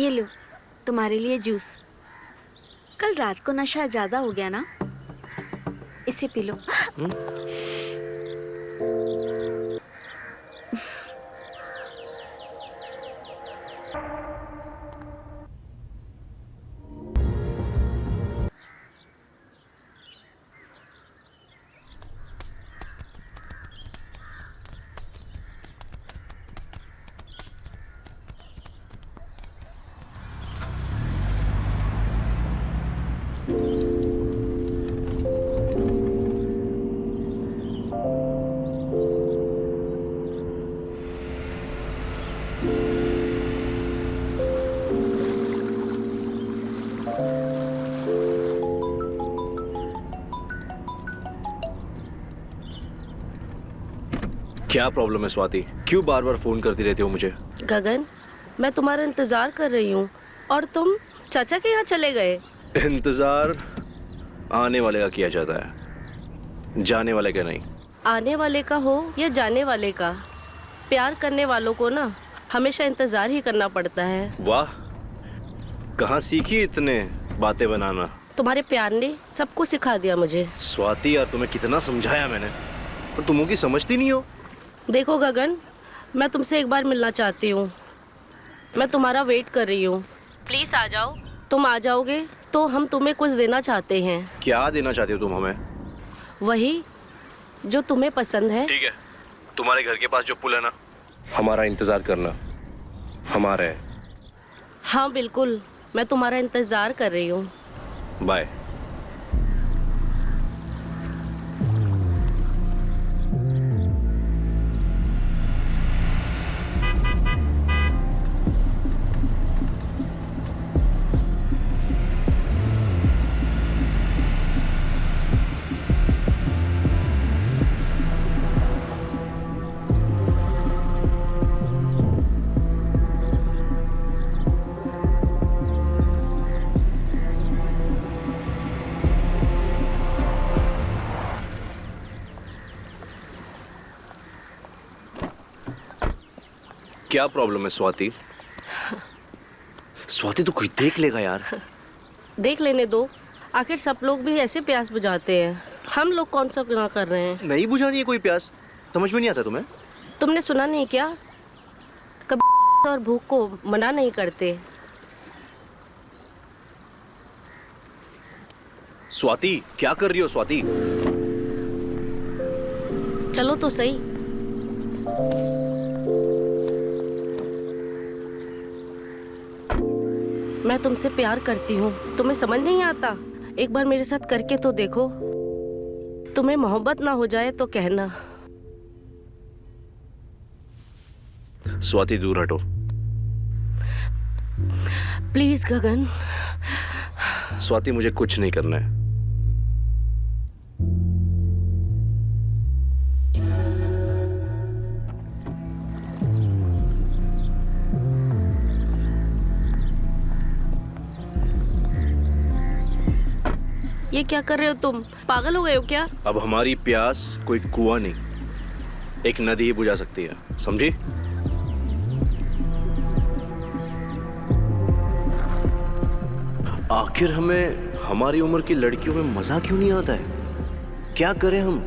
ये लो तुम्हारे लिए जूस। कल रात को नशा ज्यादा हो गया ना, इसे पी लो। क्या प्रॉब्लम है स्वाति? क्यों बार बार फोन करती रहती हो मुझे? गगन, मैं तुम्हारा इंतजार कर रही हूँ और तुम चाचा के यहाँ चले गए। इंतजार आने वाले का किया जाता है, जाने वाले का नहीं। आने वाले का हो या जाने वाले का, प्यार करने वालों को ना हमेशा इंतजार ही करना पड़ता है। वाह, कहाँ सीखी इतने बातें बनाना? तुम्हारे प्यार ने सब कुछ सिखा दिया मुझे। स्वाति यार, तुम्हें कितना समझाया मैंने, पर तुम की समझती नहीं हो। देखो गगन, मैं तुमसे एक बार मिलना चाहती हूँ। मैं तुम्हारा वेट कर रही हूँ, प्लीज आ जाओ। तुम आ जाओगे तो हम तुम्हें कुछ देना चाहते हैं। क्या देना चाहती हो तुम हमें? वही जो तुम्हें पसंद है। ठीक है, तुम्हारे घर के पास जो पुल है ना, हमारा इंतजार करना। हमारा है। हाँ बिल्कुल, मैं तुम्हारा इंतजार कर रही हूँ। बाय। क्या प्रॉब्लम है स्वाति? स्वाति तो कुछ देख लेगा यार। देख लेने दो, आखिर सब लोग भी ऐसे प्यास बुझाते हैं, हम लोग कौन सा गुनाह कर रहे हैं? नहीं बुझानी है कोई प्यास, समझ में नहीं आता तुम्हें? तुमने सुना नहीं क्या, कभी और भूख को मना नहीं करते। स्वाति, क्या कर रही हो स्वाति? चलो तो सही। मैं तुमसे प्यार करती हूँ, तुम्हें समझ नहीं आता? एक बार मेरे साथ करके तो देखो, तुम्हें मोहब्बत ना हो जाए तो कहना। स्वाति दूर हटो। प्लीज गगन। स्वाति, मुझे कुछ नहीं करना है। ये क्या कर रहे हो तुम? पागल हो गए हो क्या? अब हमारी प्यास कोई कुआं नहीं, एक नदी ही बुझा सकती है, समझी? आखिर हमें हमारी उम्र की लड़कियों में मजा क्यों नहीं आता है? क्या करें हम?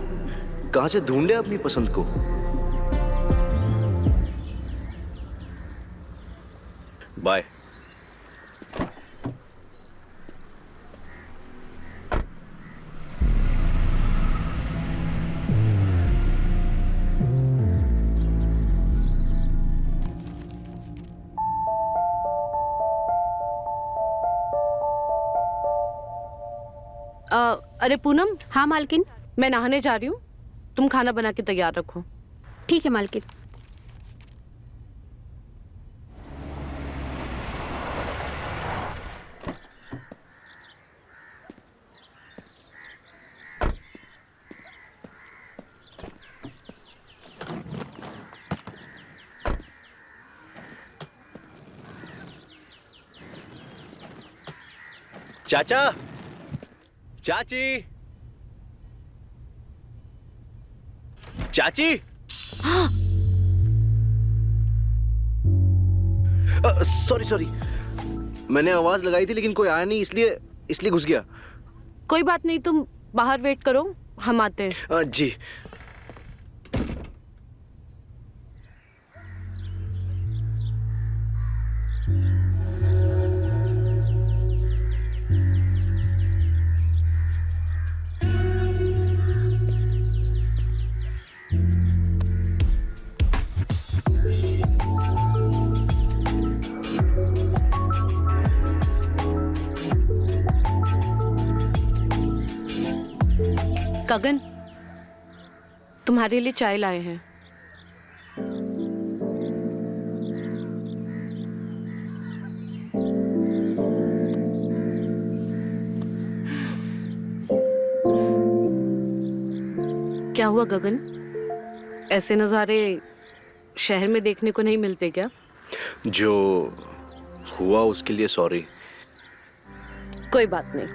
कहां से ढूंढे अपनी पसंद को? बाय। अरे पूनम। हाँ मालकिन। मैं नहाने जा रही हूँ, तुम खाना बना के तैयार रखो। ठीक है मालकिन। चाचा, चाची, चाची। सॉरी सॉरी, मैंने आवाज लगाई थी लेकिन कोई आया नहीं, इसलिए घुस गया। कोई बात नहीं, तुम बाहर वेट करो, हम आते हैं। जी। गगन, तुम्हारे लिए चाय लाए हैं। क्या हुआ गगन? ऐसे नज़ारे शहर में देखने को नहीं मिलते क्या? जो हुआ उसके लिए सॉरी। कोई बात नहीं।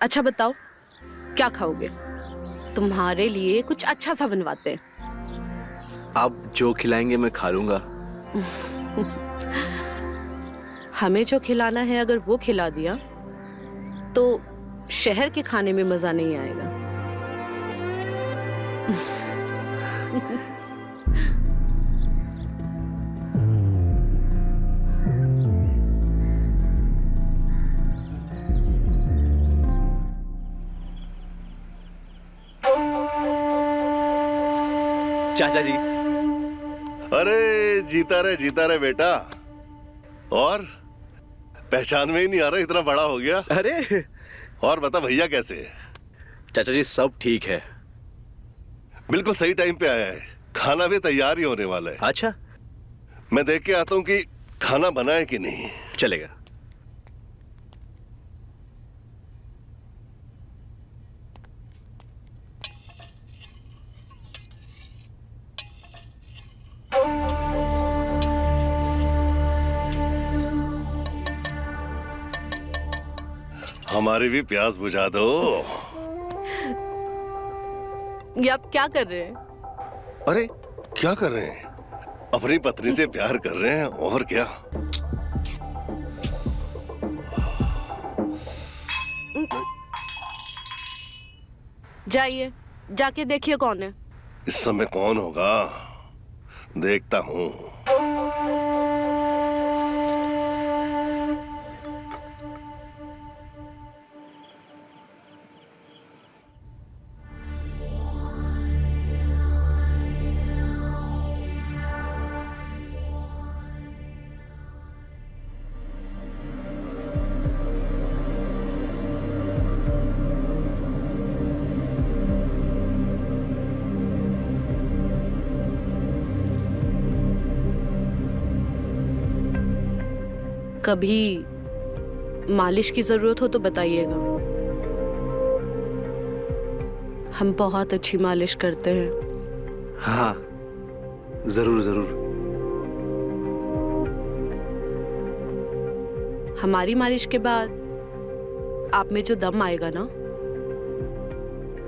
अच्छा बताओ, क्या खाओगे? तुम्हारे लिए कुछ अच्छा सा बनवाते हैं। आप जो खिलाएंगे मैं खा लूंगा। हमें जो खिलाना है अगर वो खिला दिया तो शहर के खाने में मजा नहीं आएगा। चाचा जी। अरे जीता रे बेटा। और पहचान में ही नहीं आ रहा, इतना बड़ा हो गया। अरे और बता भैया कैसे है? चाचा जी सब ठीक है। बिल्कुल सही टाइम पे आया है, खाना भी तैयार ही होने वाला है। अच्छा, मैं देख के आता हूँ कि खाना बना है कि नहीं। चलेगा। हमारी भी प्यास बुझा दो। ये आप क्या कर रहे हैं? अरे क्या कर रहे हैं? अपनी पत्नी से प्यार कर रहे हैं और क्या। जाइए, जाके देखिए कौन है। इस समय कौन होगा, देखता हूँ। कभी मालिश की जरूरत हो तो बताइएगा, हम बहुत अच्छी मालिश करते हैं। हाँ जरूर जरूर। हमारी मालिश के बाद आप में जो दम आएगा ना,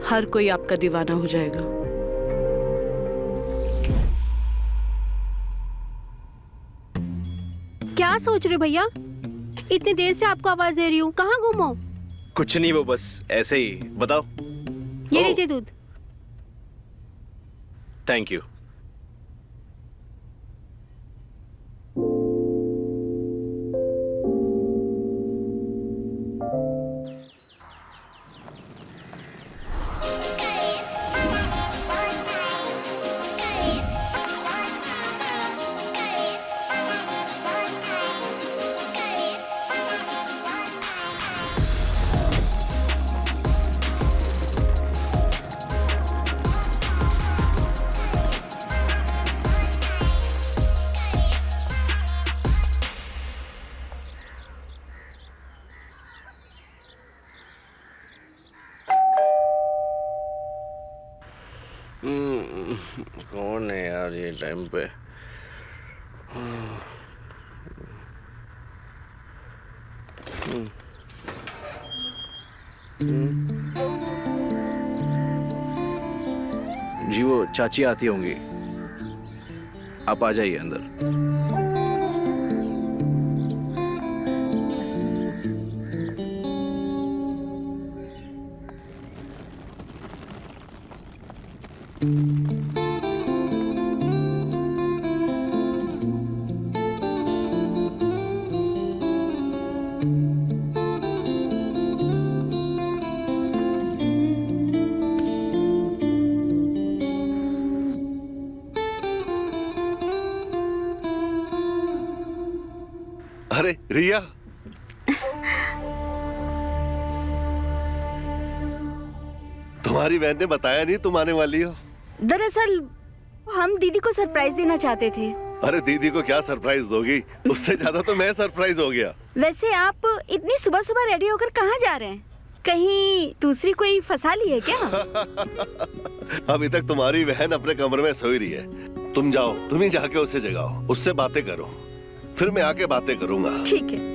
हर कोई आपका दीवाना हो जाएगा। क्या सोच रहे हो भैया? इतनी देर से आपको आवाज दे रही हूँ, कहाँ गुम हो? कुछ नहीं, वो बस ऐसे ही। बताओ। ये ओह, लीजिए दूध। Thank you. कौन है यार ये टाइम पे? जी वो चाची आती होंगी, आप आ जाइए अंदर। अरे रिया, तुम्हारी बहन ने बताया नहीं तुम आने वाली हो? दरअसल हम दीदी को सरप्राइज देना चाहते थे। अरे दीदी को क्या सरप्राइज दोगी, उससे ज्यादा तो मैं सरप्राइज हो गया। वैसे आप इतनी सुबह सुबह रेडी होकर कहाँ जा रहे हैं? कहीं दूसरी कोई फंसा ली है क्या? अभी तक तुम्हारी बहन अपने कमरे में सोई रही है। तुम जाओ, तुम ही जाके उसे जगाओ, उससे बातें करो, फिर मैं आके बातें करूंगा। ठीक है।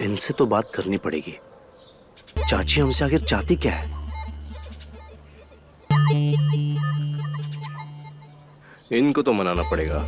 इनसे तो बात करनी पड़ेगी। चाची हमसे आखिर चाहती क्या है? इनको तो मनाना पड़ेगा।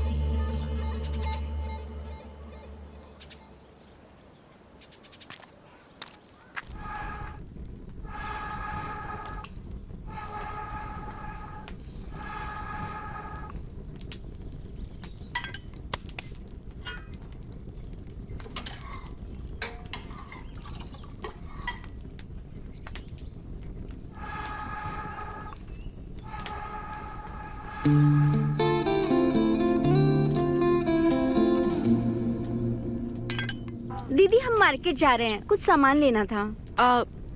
दीदी हम मार्केट जा रहे हैं, कुछ सामान लेना था।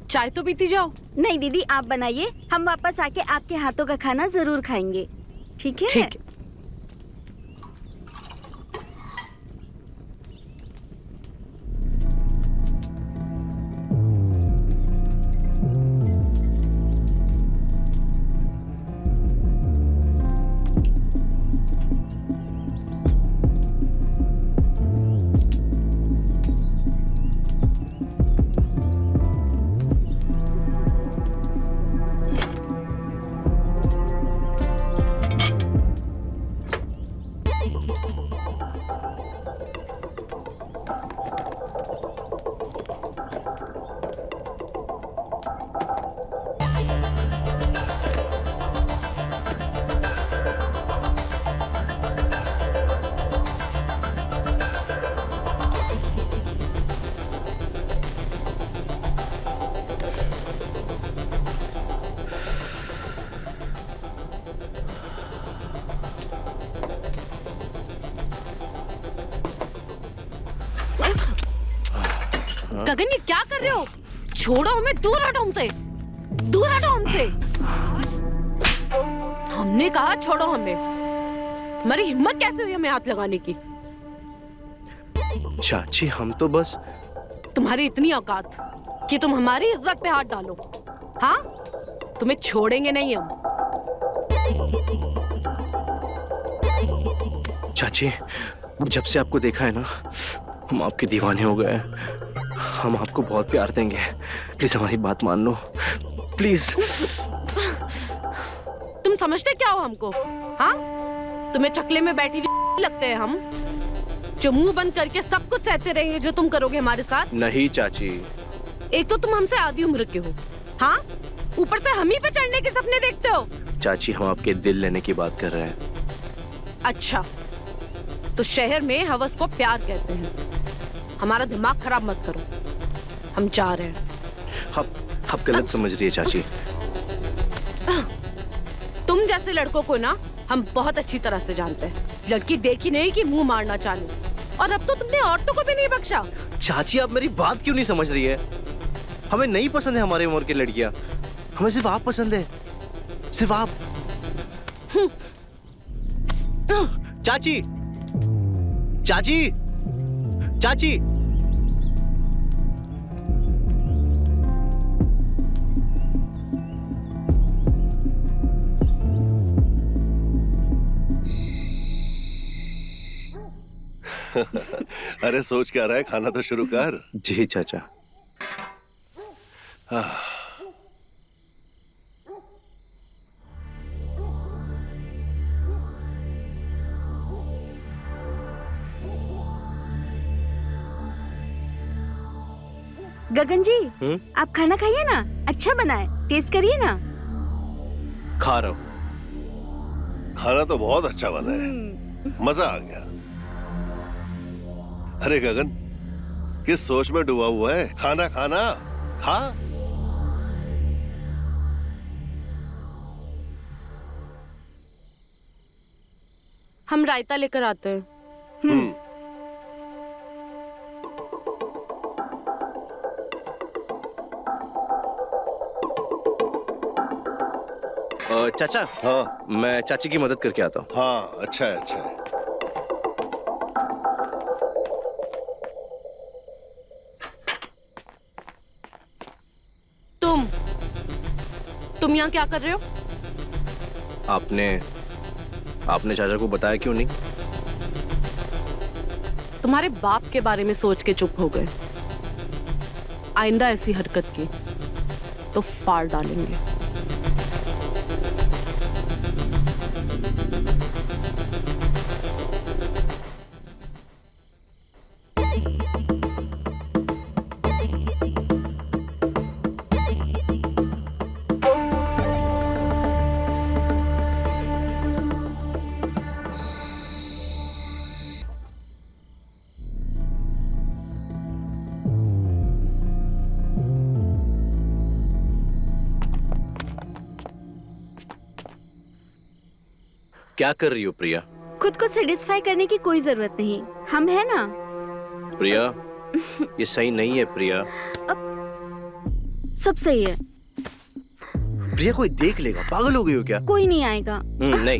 चाय तो पीती जाओ। नहीं दीदी आप बनाइए, हम वापस आके आपके हाथों का खाना जरूर खाएंगे। ठीक है? ठीक है। गगन ये क्या कर रहे हो? छोड़ो हमें, दूर हटो हमसे, दूर हटो हमसे। हमने कहा छोड़ो हमें। तुम्हारी हिम्मत कैसे हुई हमें हाथ लगाने की? चाची हम तो बस। तुम्हारी इतनी औकात कि तुम हमारी इज्जत पे हाथ डालो? हाँ, तुम्हें छोड़ेंगे नहीं हम। चाची, जब से आपको देखा है ना, हम आपके दीवाने हो गए हैं। हम आपको बहुत प्यार देंगे, प्लीज हमारी बात मान लो, प्लीज। तुम समझते क्या हो हमको? हाँ, तुम्हें चकले में बैठी हुई लगते हैं हम, जो मुंह बंद करके सब कुछ सहते रहेंगे जो तुम करोगे हमारे साथ? नहीं चाची। एक तो तुम हमसे आधी उम्र के हो, हाँ, ऊपर से हम ही पे चढ़ने के सपने देखते हो। चाची, हम आपके दिल लेने की बात कर रहे हैं। अच्छा, तो शहर में हवस को प्यार कहते हैं। हमारा दिमाग खराब मत करो, हम जा रहे हैं। आप गलत समझ रही है चाची। तुम जैसे लड़कों को ना हम बहुत अच्छी तरह से जानते हैं। लड़की देखी नहीं कि मुंह मारना चालू, और अब तो तुमने औरतों को भी नहीं बख्शा। चाची, आप मेरी बात क्यों नहीं समझ रही है? हमें नहीं पसंद है हमारे उम्र की लड़कियां, हमें सिर्फ आप पसंद है, सिर्फ आप। चाची, चाची, चाची। अरे सोच क्या रहा है, खाना तो शुरू कर। जी चाचा। गगन जी, आप खाना खाइए ना, अच्छा बना है, टेस्ट करिए ना। खा रहा हूँ। खाना तो बहुत अच्छा बना है, मजा आ गया। अरे गगन, किस सोच में डूबा हुआ है? खाना खाना, खा। हम रायता लेकर आते हैं। चाचा, हाँ मैं चाची की मदद करके आता हूँ। हाँ, अच्छा है, अच्छा है। तुम यहाँ क्या कर रहे हो? आपने चाचा को बताया क्यों नहीं? तुम्हारे बाप के बारे में सोच के चुप हो गए। आइंदा ऐसी हरकत की तो फाड़ डालेंगे। क्या कर रही हो प्रिया? खुद को सेटिस्फाई करने की कोई जरूरत नहीं, हम है ना। प्रिया, ये सही नहीं है प्रिया। सब सही है। प्रिया, कोई देख लेगा, पागल हो गई हो क्या? कोई नहीं आएगा। नहीं।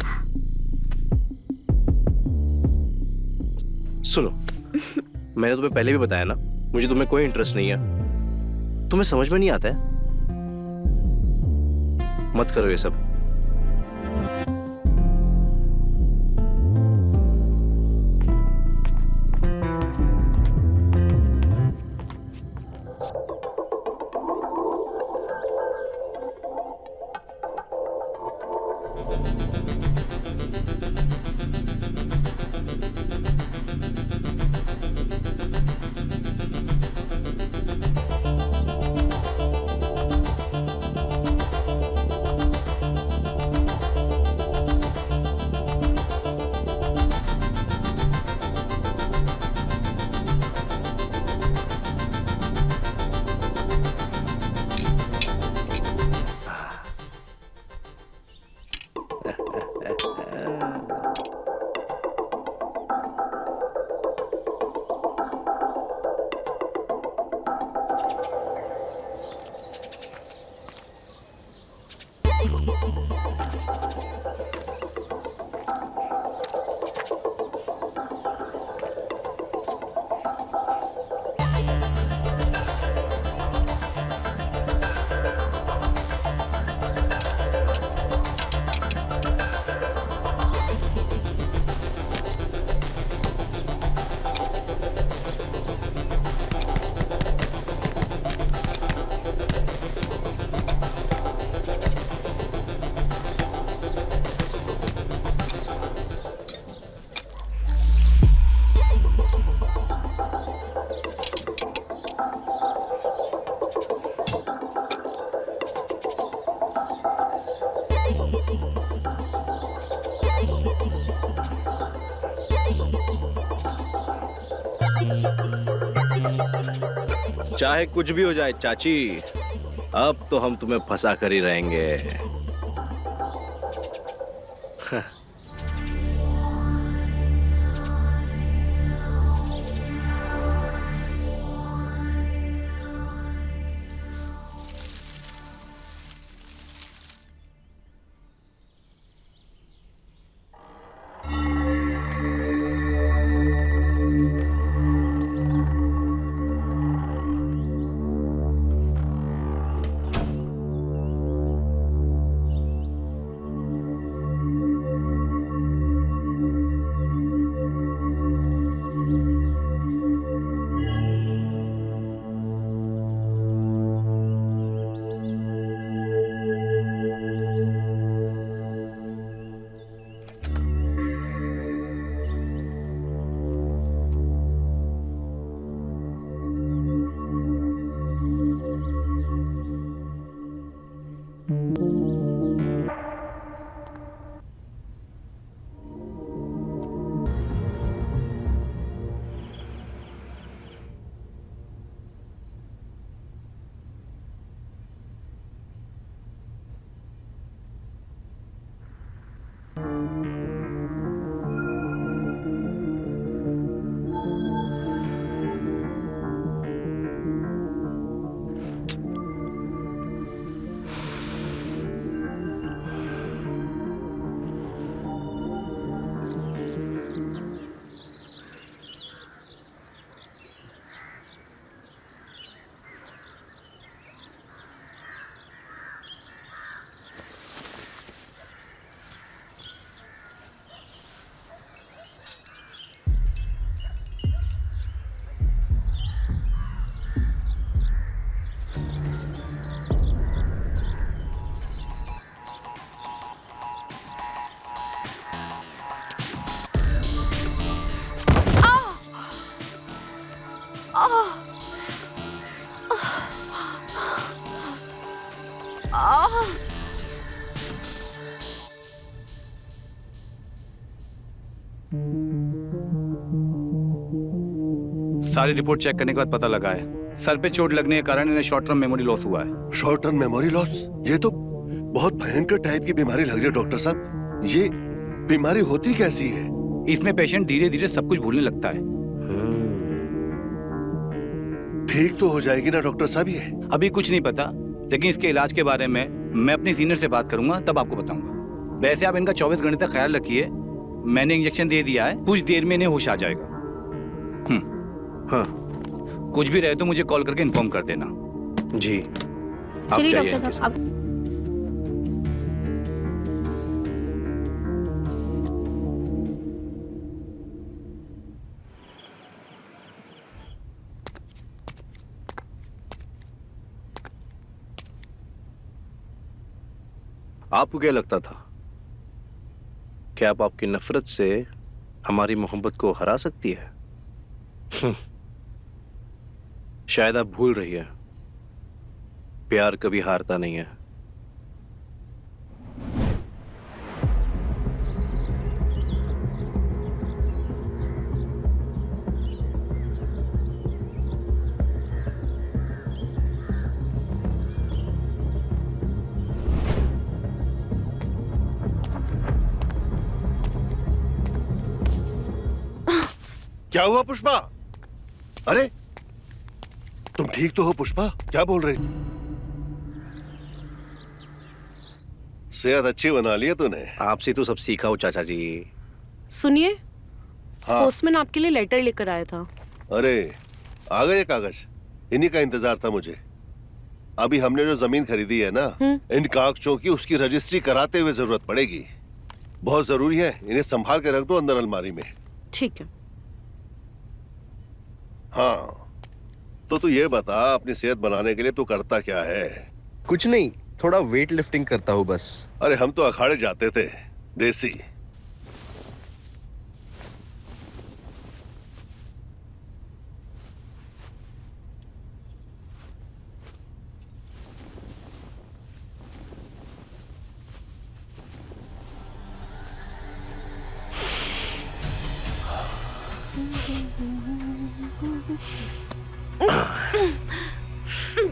सुनो, मैंने तुम्हें पहले भी बताया ना, मुझे तुम्हें कोई इंटरेस्ट नहीं है। तुम्हें समझ में नहीं आता है? मत करो ये सब। चाहे कुछ भी हो जाए चाची, अब तो हम तुम्हें फंसा कर ही रहेंगे। सारी रिपोर्ट चेक करने के बाद पता लगा है सर पे चोट लगने के कारण इन्हें शॉर्ट टर्म मेमोरी लॉस हुआ है। Short term memory loss? ये तो बहुत भयंकर टाइप की बीमारी लग रही है डॉक्टर साहब। ये बीमारी होती कैसी है? इसमें पेशेंट धीरे धीरे सब कुछ भूलने लगता है। ठीक तो हो जाएगी ना डॉक्टर साहब ये? अभी कुछ नहीं पता, लेकिन इसके इलाज के बारे में मैं अपने सीनियर से बात करूंगा, तब आपको बताऊंगा। वैसे आप इनका 24 घंटे तक ख्याल रखिए। मैंने इंजेक्शन दे दिया है, कुछ देर में इन्हें होश आ जाएगा। हाँ, कुछ भी रहे तो मुझे कॉल करके इन्फॉर्म कर देना। जी आप चलिए जाइए डॉक्टर इनके साहब साथ। अब आपको क्या लगता था कि आप आपकी नफरत से हमारी मोहब्बत को हरा सकती है? शायद आप भूल रही है, प्यार कभी हारता नहीं है। क्या हुआ पुष्पा? अरे तुम ठीक तो हो पुष्पा? क्या बोल रही? सेहत अच्छी बना ली है तूने। आपसे तो सब सीखा हो चाचा जी। सुनिए, हाँ। पोस्टमैन आपके लिए लेटर लेकर आया था। अरे आ गए कागज? इन्हीं का इंतजार था मुझे। अभी हमने जो जमीन खरीदी है ना, इन कागजों की उसकी रजिस्ट्री कराते हुए जरूरत पड़ेगी। बहुत जरूरी है, इन्हें संभाल के रख दो अंदर अलमारी में। ठीक है। हाँ तो तू ये बता, अपनी सेहत बनाने के लिए तू करता क्या है? कुछ नहीं, थोड़ा वेट लिफ्टिंग करता हूँ बस। अरे हम तो अखाड़े जाते थे, देसी।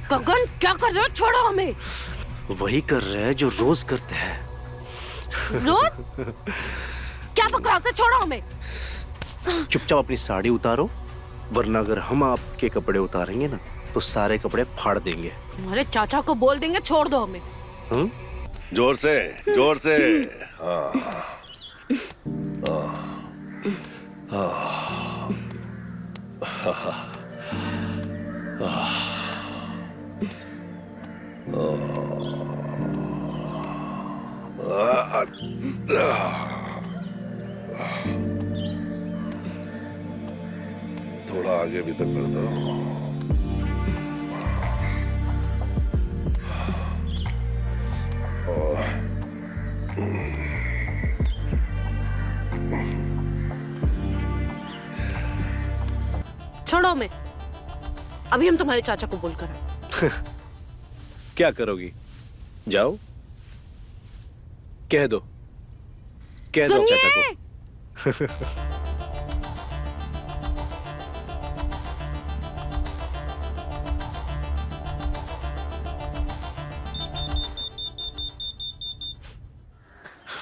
गगन क्या कर रहे हो? छोड़ो हमें। वही कर रहे हैं जो रोज करते हैं। रोज क्या बकवास है? छोड़ो हमें। चुपचाप अपनी साड़ी उतारो, वरना अगर हम आपके कपड़े उतारेंगे ना तो सारे कपड़े फाड़ देंगे। तुम्हारे चाचा को बोल देंगे, छोड़ दो हमें। जोर से, जोर से। हाँ। थोड़ा आगे भी तो कर दो। छोड़ो हमें। अभी हम तुम्हारे चाचा को बोल कर आए। क्या करोगी? जाओ, कह दो सुनिए! चाचा को।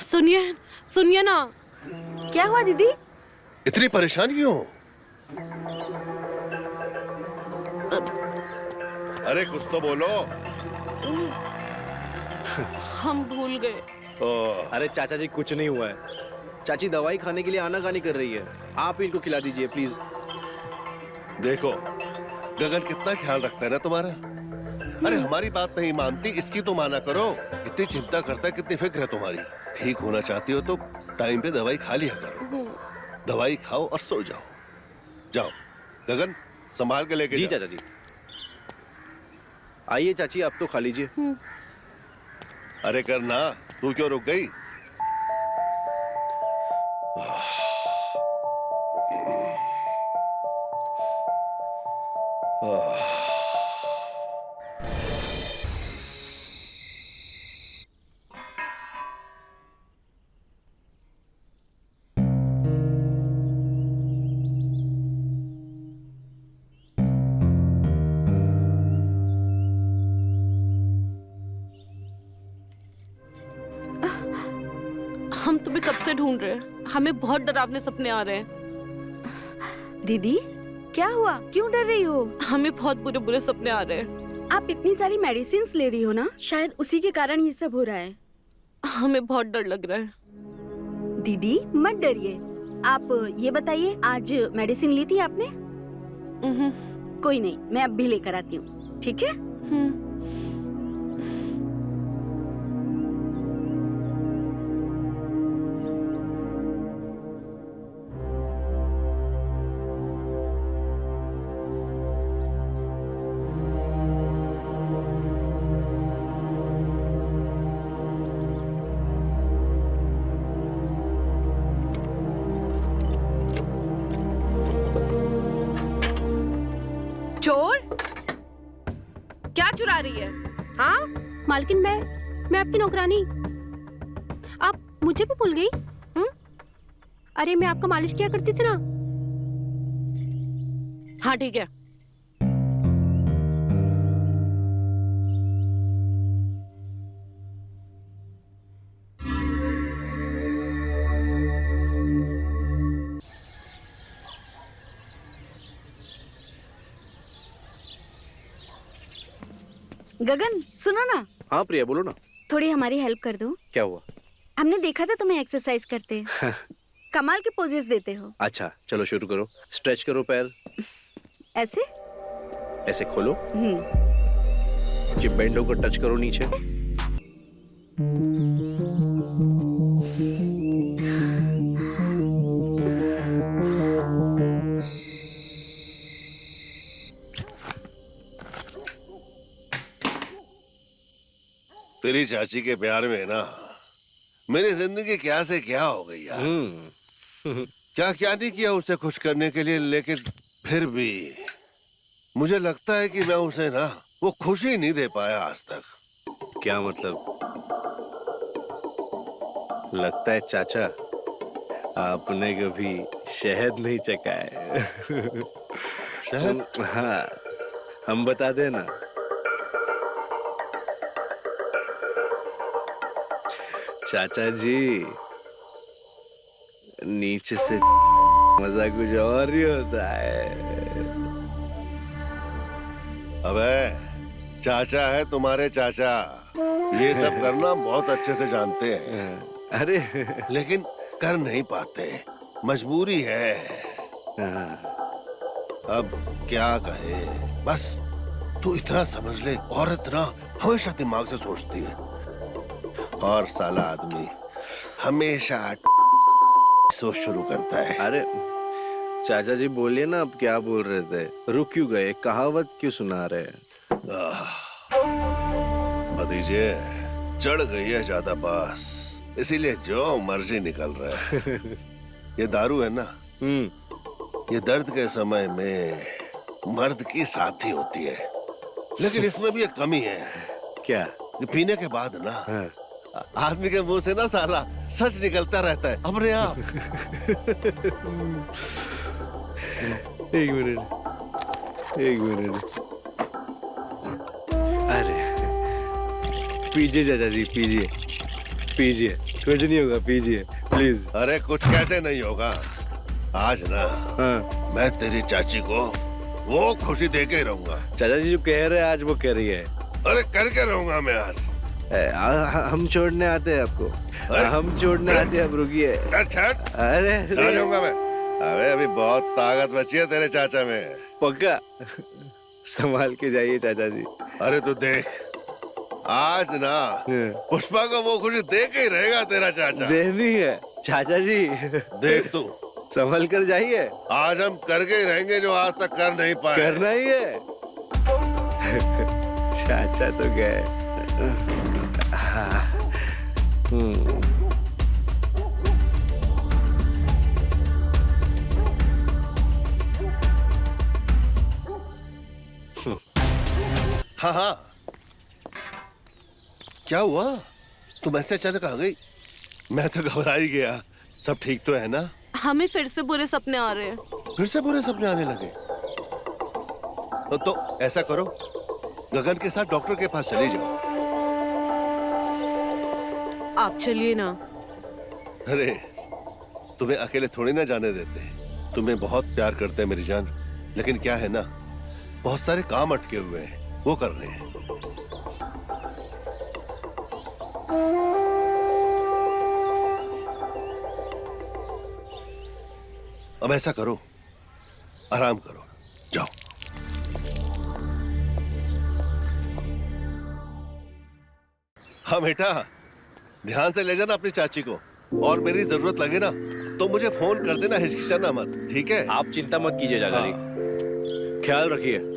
सुनिए, सुनिए ना। क्या हुआ दीदी? इतनी परेशान क्यों? अरे कुछ तो बोलो। हम भूल गए। अरे चाचा जी, कुछ नहीं हुआ है। चाची दवाई खाने के लिए आनाकानी कर रही है, आप इनको खिला दीजिए प्लीज। देखो गगन कितना ख्याल रखता है ना तुम्हारा। अरे हमारी बात नहीं मानती, इसकी तो माना करो। कितनी चिंता करता है, कितनी फिक्र है तुम्हारी। ठीक होना चाहती हो तो टाइम पे दवाई खा लिया करो। दवाई खाओ और सो जाओ। जाओ गगन, संभाल के लेके जी जाओ। चाचा जी। आइए चाची, आप तो खा लीजिए। अरे करना, तू क्यों रुक गई? हम तुम्हें कब से ढूंढ रहे हैं। हमें बहुत डरावने सपने आ रहे हैं। दीदी क्या हुआ? क्यों डर रही हो? हमें बहुत बुरे बुरे सपने आ रहे हैं। आप इतनी सारी मेडिसिन ले रही हो ना, शायद उसी के कारण ये सब हो रहा है। हमें बहुत डर लग रहा है। दीदी मत डरिए। आप ये बताइए, आज मेडिसिन ली थी आपने? कोई नहीं, मैं अब भी लेकर आती हूँ, ठीक है? चोर क्या चुरा रही है? हाँ मालकिन, मैं आपकी नौकरानी। आप मुझे भी भूल गई? अरे मैं आपका मालिश किया करती थी ना। हाँ ठीक है। गगन सुनो ना, हाँ प्रिया, बोलो ना। थोड़ी हमारी हेल्प कर दो। क्या हुआ? हमने देखा था तुम्हें एक्सरसाइज करते। कमाल के पोजेस देते हो। अच्छा चलो शुरू करो। स्ट्रेच करो पैर, ऐसे ऐसे खोलो, ये बेंड होकर टच करो नीचे। तेरी चाची के प्यार में ना मेरी जिंदगी क्या से क्या हो गई यार। क्या क्या नहीं किया उसे खुश करने के लिए, लेकिन फिर भी मुझे लगता है कि मैं उसे ना वो खुशी नहीं दे पाया आज तक। क्या मतलब? लगता है चाचा आपने कभी शहद नहीं चखा है। शहद? हाँ, हम बता देना। चाचा जी, नीचे से मजा कुछ और ही होता है। अबे चाचा है तुम्हारे चाचा, ये सब करना बहुत अच्छे से जानते हैं, अरे लेकिन कर नहीं पाते, मजबूरी है। अब क्या कहे, बस तू इतना समझ ले, औरत ना हमेशा दिमाग से सोचती है और साला आदमी हमेशा सोच शुरू करता है। अरे चाचा जी बोलिए ना, अब क्या बोल रहे थे? रुक क्यों गए? कहावत क्यों सुना रहे? भतीजे, चढ़ गई है ज्यादा बास, इसीलिए जो मर्जी निकल रहा है। ये दारू है ना, ये दर्द के समय में मर्द की साथी होती है, लेकिन इसमें भी एक कमी है। क्या? ये पीने के बाद ना आदमी के मुंह से ना साला सच निकलता रहता है अपने आप। एक मिनट। अरे पीजिए चाचा जी, पीजिए, कुछ नहीं होगा, पीजिए प्लीज। अरे कुछ कैसे नहीं होगा, आज ना मैं तेरी चाची को वो खुशी दे के रहूंगा। चाचा जी जो कह रहे हैं आज वो कह रही है। अरे करके रहूंगा मैं आज। हम छोड़ने आते हैं आपको, हम छोड़ने आते हैं, अब रुकिए। अरे चला जाऊंगा मैं। अरे अभी बहुत ताकत बची है तेरे चाचा में। पक्का? संभाल के जाइए चाचा जी। अरे तू देख, आज ना पुष्पा को वो खुशी दे के ही रहेगा तेरा चाचा। देनी है चाचा जी। देख तू, संभल कर जाइए। आज हम करके ही रहेंगे जो आज तक कर नहीं पाए। करना ही है। चाचा तो गए। हाँ, क्या हुआ? तुम ऐसे अचानक आ गई? मैं तो घबरा ही गया। सब ठीक तो है ना? हमें फिर से बुरे सपने आ रहे हैं। फिर से बुरे सपने आने लगे? तो ऐसा करो, गगन के साथ डॉक्टर के पास चली जाओ। आप चलिए ना। अरे तुम्हें अकेले थोड़ी ना जाने देते, तुम्हें बहुत प्यार करते हैं मेरी जान, लेकिन क्या है ना, बहुत सारे काम अटके हुए हैं, वो कर रहे हैं। अब ऐसा करो, आराम करो, जाओ। हाँ बेटा, ध्यान से ले जाना अपनी चाची को, और मेरी जरूरत लगे ना तो मुझे फोन कर देना, हिचकिचाना मत, ठीक है? आप चिंता मत कीजिए चाचा जी, ख्याल रखिए।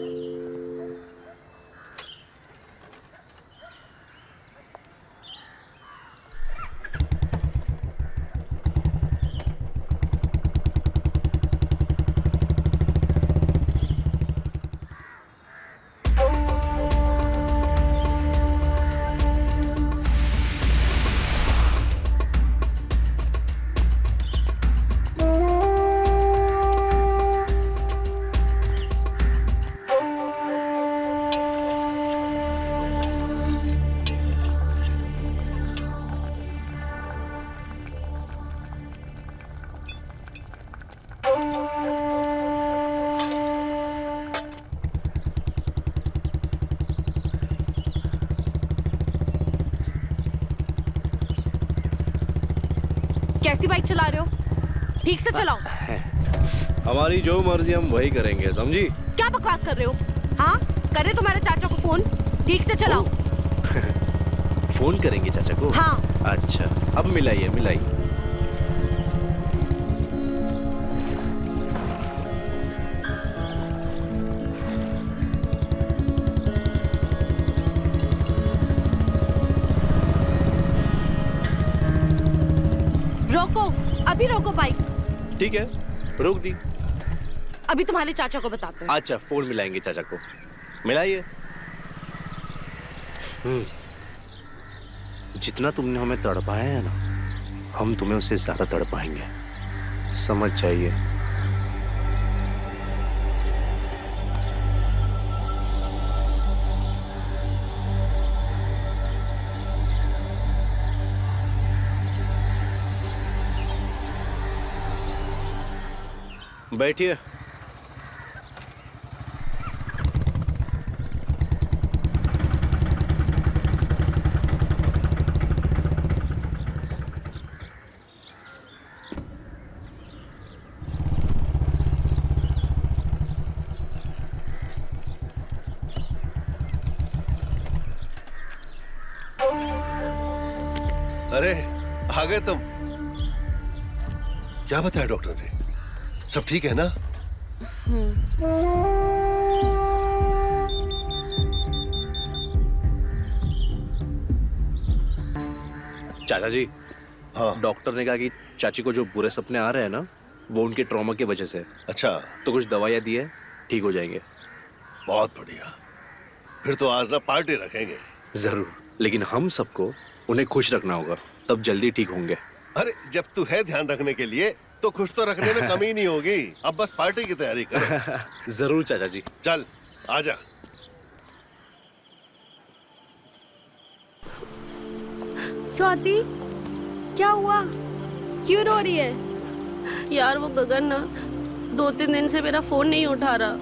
कैसी बाइक चला रहे हो? ठीक से चलाओ। हमारी जो मर्जी हम वही करेंगे, समझी? क्या बकवास कर रहे हो? हाँ, करे तुम्हारे चाचा को फोन, ठीक से चलाओ। फोन करेंगे चाचा को? हाँ। अच्छा, अब मिलाइए मिलाइए। रोको, अभी रोको बाइक। ठीक है, रोक दी। अभी तुम्हारे चाचा को बताते हैं। अच्छा, फोन मिलाएंगे चाचा को, मिलाइए। जितना तुमने हमें तड़पाया है ना, हम तुम्हें उससे ज्यादा तड़पाएंगे, समझ जाइए। बैठिए। अरे आ गए तुम। क्या बताया डॉक्टर ने? सब ठीक है ना? चाचा जी, हाँ। डॉक्टर ने कहा कि चाची को जो बुरे सपने आ रहे हैं ना, वो उनके ट्रॉमा की वजह से। अच्छा, तो कुछ दवाइयाँ दी है, ठीक हो जाएंगे। बहुत बढ़िया। फिर तो आज ना पार्टी रखेंगे। जरूर, लेकिन हम सबको उन्हें खुश रखना होगा, तब जल्दी ठीक होंगे। अरे जब तू है ध्यान रखने के लिए तो खुश तो रखने में कमी नहीं होगी। अब बस पार्टी की तैयारी कर। जरूर चाचा जी। चल आजा। स्वाति, क्या हुआ? क्यों रो रही है? यार वो गगन ना 2-3 दिन से मेरा फोन नहीं उठा रहा।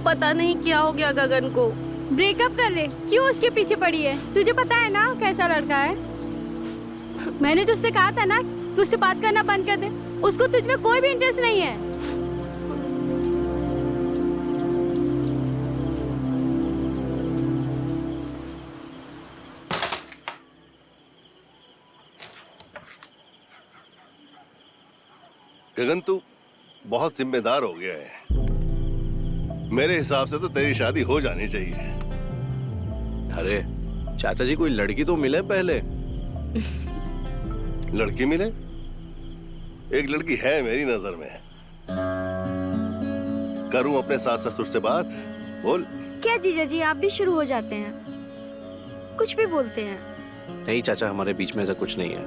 पता नहीं क्या हो गया गगन को। ब्रेकअप कर ले, क्यों उसके पीछे पड़ी है? तुझे पता है ना कैसा लड़का है। मैंने जो उससे कहा था ना कि उससे बात करना बंद कर दे, उसको तुझ में कोई भी इंटरेस्ट नहीं है। गगन तू बहुत जिम्मेदार हो गया है। मेरे हिसाब से तो तेरी शादी हो जानी चाहिए। अरे चाचा जी, कोई लड़की तो मिले पहले। लड़की मिले? एक लड़की है मेरी नजर में। करूं अपने सास ससुर से बात? बोल। क्या जीजा जी, आप भी शुरू हो जाते हैं, कुछ भी बोलते हैं। नहीं चाचा, हमारे बीच में ऐसा कुछ नहीं है।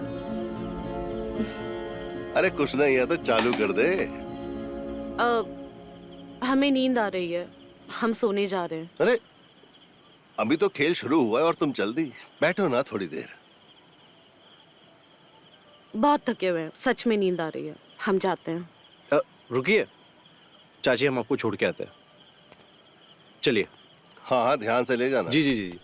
अरे कुछ नहीं है तो चालू कर दे। हमें नींद आ रही है, हम सोने जा रहे हैं। अरे अभी तो खेल शुरू हुआ है और तुम जल्दी बैठो ना थोड़ी देर। बहुत थके हुए हैं, सच में नींद आ रही है, हम जाते हैं। रुकिए चाची, हम आपको छोड़ के आते हैं। चलिए। हाँ हाँ, ध्यान से ले जाना। जी जी जी जी।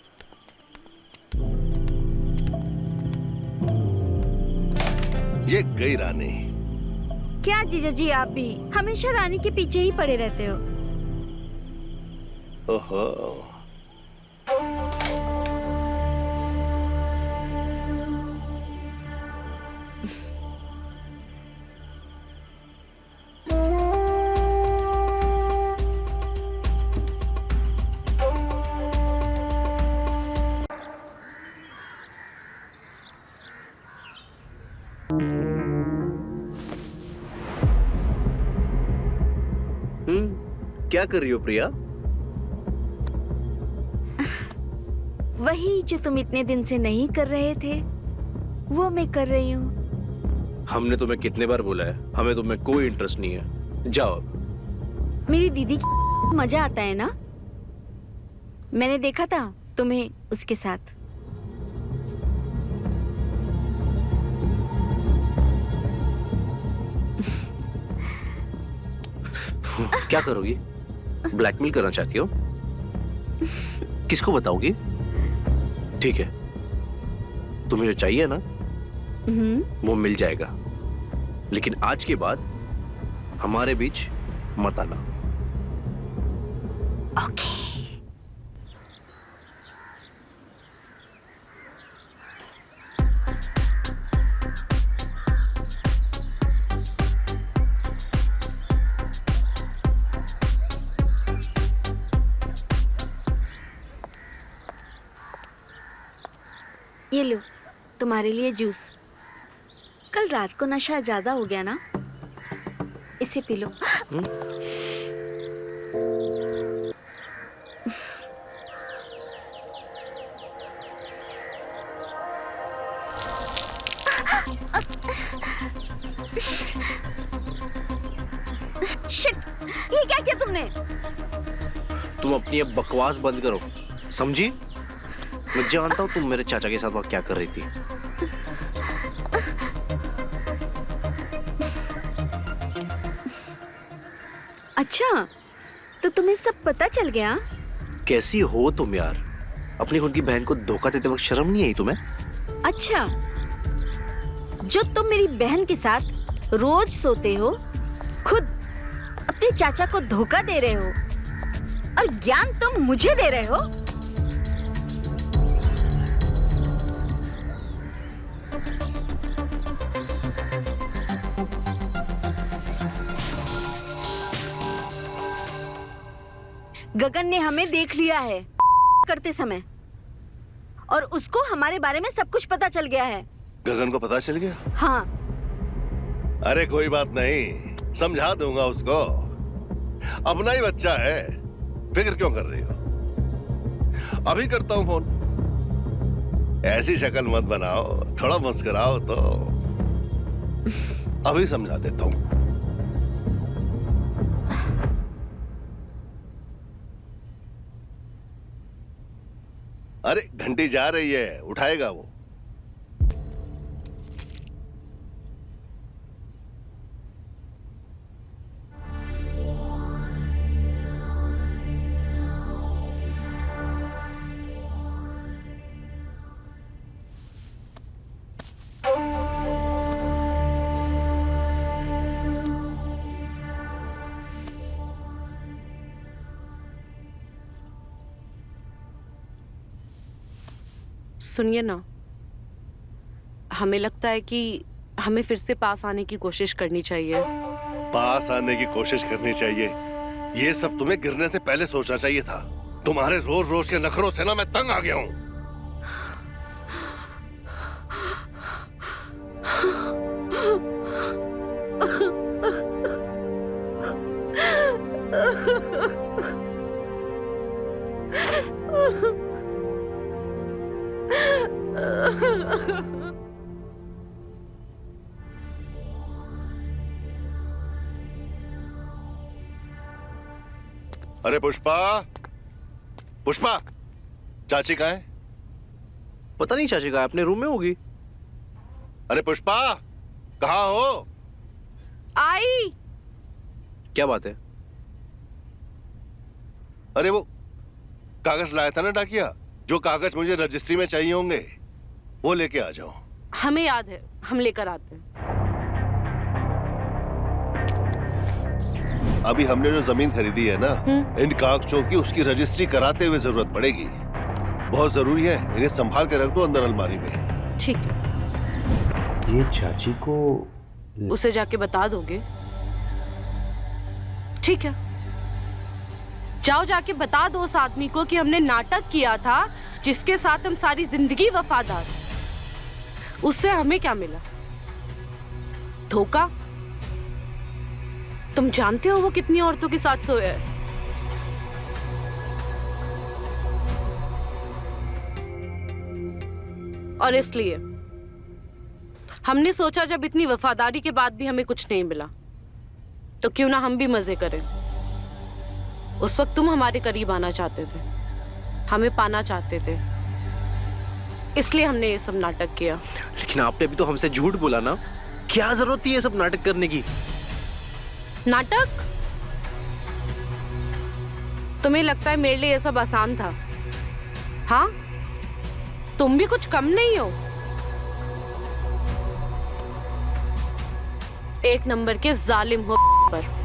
ये गई रानी। क्या जीजा जी, आप भी हमेशा रानी के पीछे ही पड़े रहते हो। ओहो। क्या कर रही हो प्रिया? वही जो तुम इतने दिन से नहीं कर रहे थे, वो मैं कर रही हूँ। हमने तुम्हें कितने बार बोला है, हमें तुम्हें कोई इंटरेस्ट नहीं है। जाओ अब। मेरी दीदी की मजा आता है ना, मैंने देखा था तुम्हें उसके साथ। क्या करोगी? ब्लैकमेल करना चाहती हो? किसको बताओगी? ठीक है, तुम्हें जो चाहिए ना वो मिल जाएगा, लेकिन आज के बाद हमारे बीच मत आना। ओके। ये लो, तुम्हारे लिए जूस। कल रात को नशा ज्यादा हो गया ना, इसे पी लो। शिट, ये क्या किया तुमने? तुम अपनी अब बकवास बंद करो, समझी? मैं जानता हूँ तुम मेरे चाचा के साथ वहाँ क्या कर रही थी। अच्छा, तो तुम्हें सब पता चल गया? कैसी हो तुम यार? अपनी खुद की बहन को धोखा देते वक्त शर्म नहीं आई तुम्हें? अच्छा, जो तुम मेरी बहन के साथ रोज सोते हो, खुद अपने चाचा को धोखा दे रहे हो और ज्ञान तुम मुझे दे रहे हो? गगन ने हमें देख लिया है करते समय और उसको हमारे बारे में सब कुछ पता चल गया है। गगन को पता चल गया? हाँ। अरे कोई बात नहीं, समझा दूंगा उसको। अपना ही बच्चा है, फिक्र क्यों कर रही हो? अभी करता हूं फोन। ऐसी शक्ल मत बनाओ, थोड़ा मुस्कुराओ तो। अभी समझा देता हूं। अरे घंटी जा रही है, उठाएगा वो। सुनिए ना, हमें लगता है कि हमें फिर से पास आने की कोशिश करनी चाहिए। पास आने की कोशिश करनी चाहिए? ये सब तुम्हें गिरने से पहले सोचना चाहिए था। तुम्हारे रोज रोज के नखरों से ना मैं तंग आ गया हूं। अरे पुष्पा, पुष्पा, चाची कहाँ है? पता नहीं चाची कहाँ है, अपने रूम में होगी। अरे पुष्पा, कहाँ हो? आई। क्या बात है? अरे वो कागज लाया था ना डाकिया, जो कागज मुझे रजिस्ट्री में चाहिए होंगे वो लेके आ जाओ। हमें याद है, हम लेकर आते हैं। अभी हमने जो जमीन खरीदी है ना, इन कागजों की उसकी रजिस्ट्री कराते हुए जरूरत पड़ेगी। बहुत जरूरी है, इन्हें संभाल के रख दो अंदर अलमारी में। ठीक है। ये चाची को उसे जाके बता दोगे? ठीक है, जाओ जाके बता दो उस आदमी को कि हमने नाटक किया था जिसके साथ हम सारी जिंदगी वफादार। उससे हमें क्या मिला? धोखा। तुम जानते हो वो कितनी औरतों के साथ सोया है? और इसलिए हमने सोचा जब इतनी वफादारी के बाद भी हमें कुछ नहीं मिला तो क्यों ना हम भी मजे करें। उस वक्त तुम हमारे करीब आना चाहते थे, हमें पाना चाहते थे, इसलिए हमने ये सब नाटक किया। लेकिन आपने अभी तो हमसे झूठ बोला ना, क्या जरूरत थी ये सब नाटक करने की? नाटक? तुम्हें लगता है मेरे लिए ये सब आसान था? हाँ, तुम भी कुछ कम नहीं हो। एक नंबर के जालिम हो पर।